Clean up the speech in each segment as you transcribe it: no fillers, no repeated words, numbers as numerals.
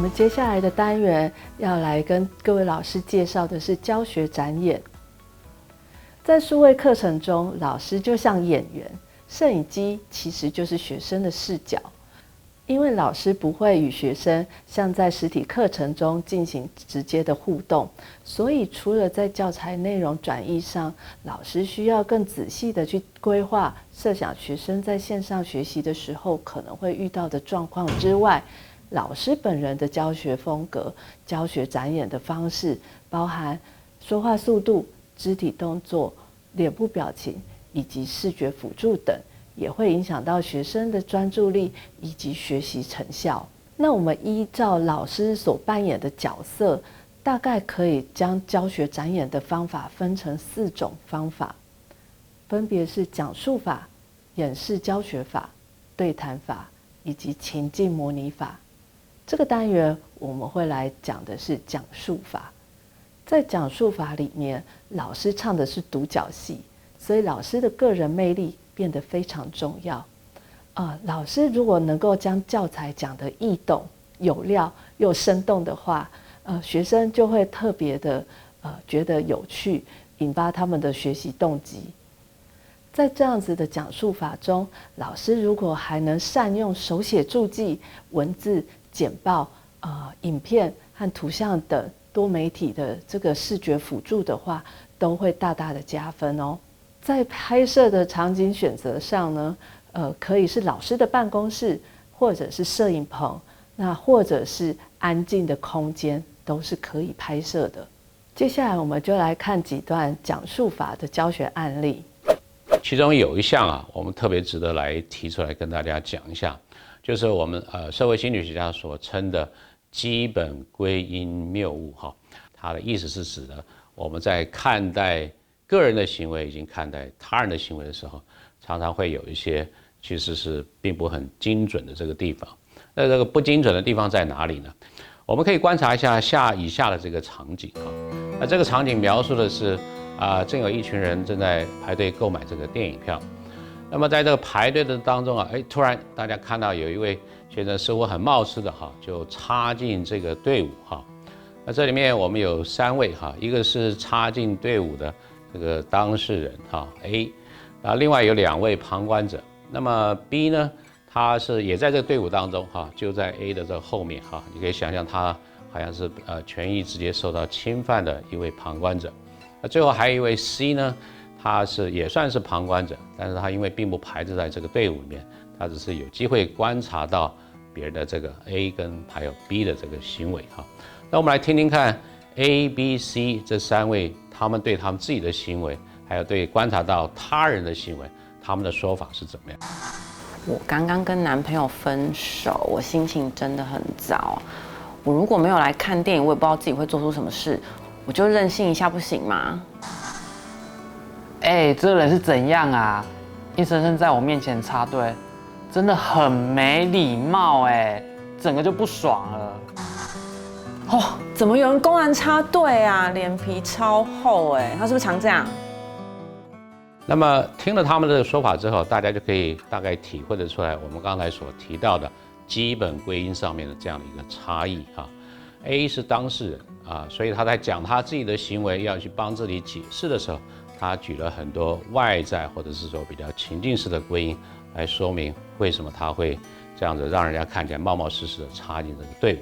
们接下来的单元要来跟各位老师介绍的是教学展演。在数位课程中，老师就像演员，摄影机其实就是学生的视角。因为老师不会与学生像在实体课程中进行直接的互动，所以除了在教材内容转译上，老师需要更仔细的去规划、设想学生在线上学习的时候可能会遇到的状况之外，老师本人的教学风格、教学展演的方式，包含说话速度、肢体动作、脸部表情以及视觉辅助等，也会影响到学生的专注力以及学习成效。那我们依照老师所扮演的角色，大概可以将教学展演的方法分成4种方法，分别是讲述法、演示教学法、对谈法以及情境模拟法。这个单元我们会来讲的是讲述法。在讲述法里面，老师唱的是独角戏，所以老师的个人魅力变得非常重要。老师如果能够将教材讲得易懂、有料又生动的话，学生就会特别的觉得有趣，引发他们的学习动机。在这样子的讲述法中，老师如果还能善用手写注记、文字、简报、影片和图像等多媒体的这个视觉辅助的话，都会大大的加分哦。在拍摄的场景选择上呢，可以是老师的办公室，或者是摄影棚，那或者是安静的空间，都是可以拍摄的。接下来我们就来看几段讲述法的教学案例。其中有一项我们特别值得来提出来跟大家讲一下，就是我们社会心理学家所称的基本归因谬误它的意思是指的我们在看待个人的行为以及看待他人的行为的时候，常常会有一些其实是并不很精准的这个地方。那这个不精准的地方在哪里呢？我们可以观察一下以下的这个场景那这个场景描述的是正有一群人正在排队购买这个电影票。那么在这个排队的当中突然大家看到有一位学生似乎很冒失的就插进这个队伍那这里面我们有3位一个是插进队伍的这个当事人A， 另外有2位旁观者。那么 B 呢，他是也在这个队伍当中就在 A 的这后面你可以想象他好像是权益直接受到侵犯的一位旁观者。那最后还有一位 C 呢，他也算是旁观者，但是他因为并不排斥在这个队伍里面，他只是有机会观察到别人的这个 A 跟还有 B 的这个行为那我们来听听看 A、B、C 这3位他们对他们自己的行为，还有对观察到他人的行为，他们的说法是怎么样？我刚刚跟男朋友分手，我心情真的很糟。我如果没有来看电影，我也不知道自己会做出什么事，我就任性一下不行吗？这个人是怎样啊？硬生生在我面前插队，真的很没礼貌整个就不爽了。怎么有人公然插队啊？脸皮超厚他是不是常这样？那么听了他们的说法之后，大家就可以大概体会得出来我们刚才所提到的基本归因上面的这样的一个差异A 是当事人所以他在讲他自己的行为要去帮自己解释的时候，他举了很多外在或者是说比较情境式的归因来说明为什么他会这样子让人家看起来冒冒失失的插进这个队伍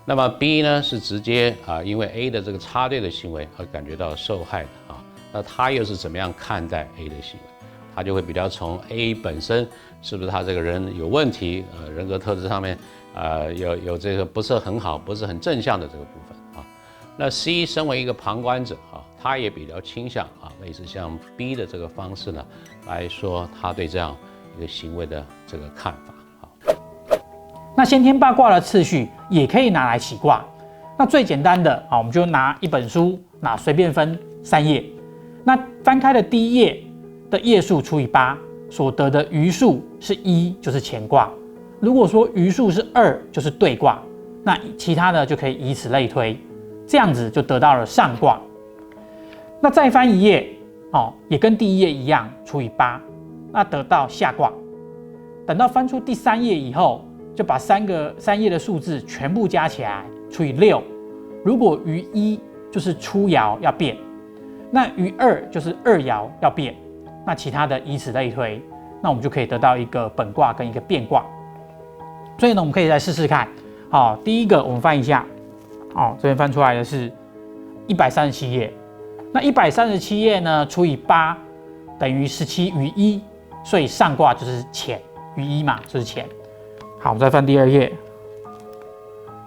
那么 B 呢是直接因为 A 的这个插队的行为而感觉到受害的那他又是怎么样看待 A 的行为？他就会比较从 A 本身是不是他这个人有问题，人格特质上面有这个不是很好、不是很正向的这个部分那 C 身为一个旁观者他也比较倾向类似像 B 的这个方式呢来说他对这样一个行为的这个看法那先天八卦的次序也可以拿来起卦。那最简单的我们就拿一本书，随便分3页。那翻开的第1页的页数除以8，所得的余数是1，就是乾卦。如果说余数是2，就是兑卦。那其他的就可以以此类推，这样子就得到了上卦。那再翻1页也跟第1页一样除以8，那得到下卦。等到翻出第3页以后，就把三页的数字全部加起来除以6，如果余1就是初爻要变，那余2就是二爻要变，那其他的以此类推，那我们就可以得到一个本卦跟一个变卦。所以呢，我们可以来试试看。好，第一个我们翻一下，这边翻出来的是137页。那137页呢除以8等于17余1，所以上卦就是乾，余1嘛就是乾。好，我们再翻第二页。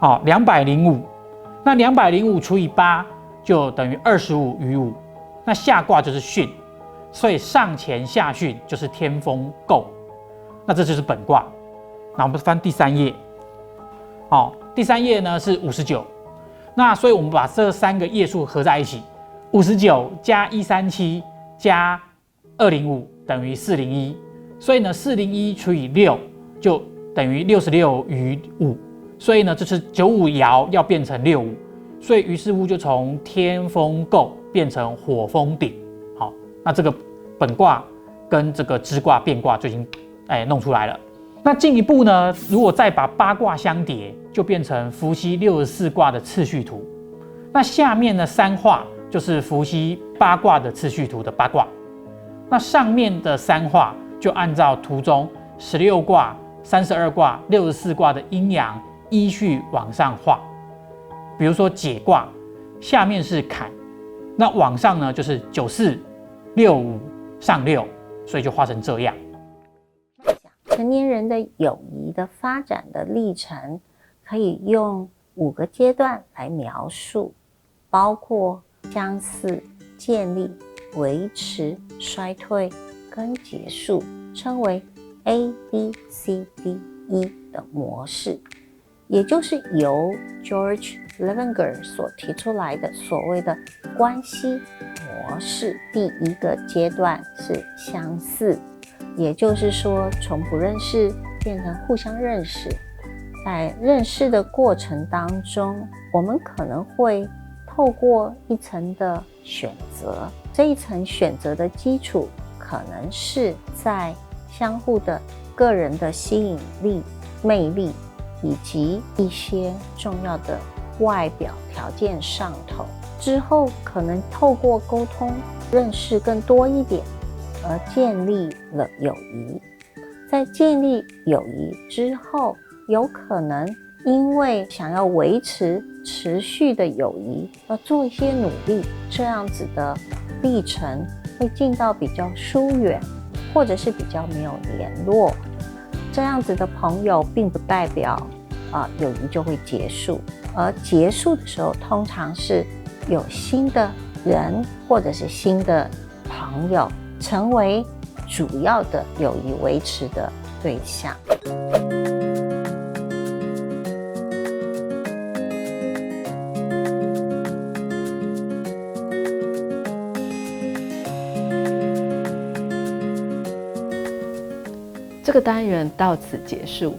205，那205除以8就等于25余5，那下卦就是巽，所以上乾下巽就是天风姤，那这就是本卦。那我们翻第3页，第3页呢是59，那所以我们把这3个页数合在一起，59加137加205等于401，所以呢401除以6就等于66余5，所以呢这是95爻要变成65，所以于是乎就从天风姤变成火风鼎。好，那这个本卦跟这个支卦变卦就已经弄出来了。那进一步呢，如果再把8卦相叠，就变成伏羲64卦的次序图。那下面的3画就是伏羲8卦的次序图的8卦，那上面的3画就按照图中16卦、32卦、64卦的阴阳依序往上画。比如说解卦，下面是坎，那往上呢就是94、65、上6，所以就画成这样。成年人的友谊的发展的历程，可以用5个阶段来描述，包括相似、建立、维持、衰退跟结束，称为 ABCDE 的模式，也就是由 George Levinger 所提出来的所谓的关系模式。第一个阶段是相似，也就是说从不认识变成互相认识，在认识的过程当中，我们可能会透过一层的选择，这一层选择的基础可能是在相互的个人的吸引力、魅力以及一些重要的外表条件上头，之后可能透过沟通认识更多一点，而建立了友谊。在建立友谊之后，有可能因为想要维持持续的友谊而做一些努力，这样子的历程会进到比较疏远，或者是比较没有联络。这样子的朋友并不代表友谊就会结束，而结束的时候通常是有新的人或者是新的朋友成为主要的友谊维持的对象。这个单元到此结束。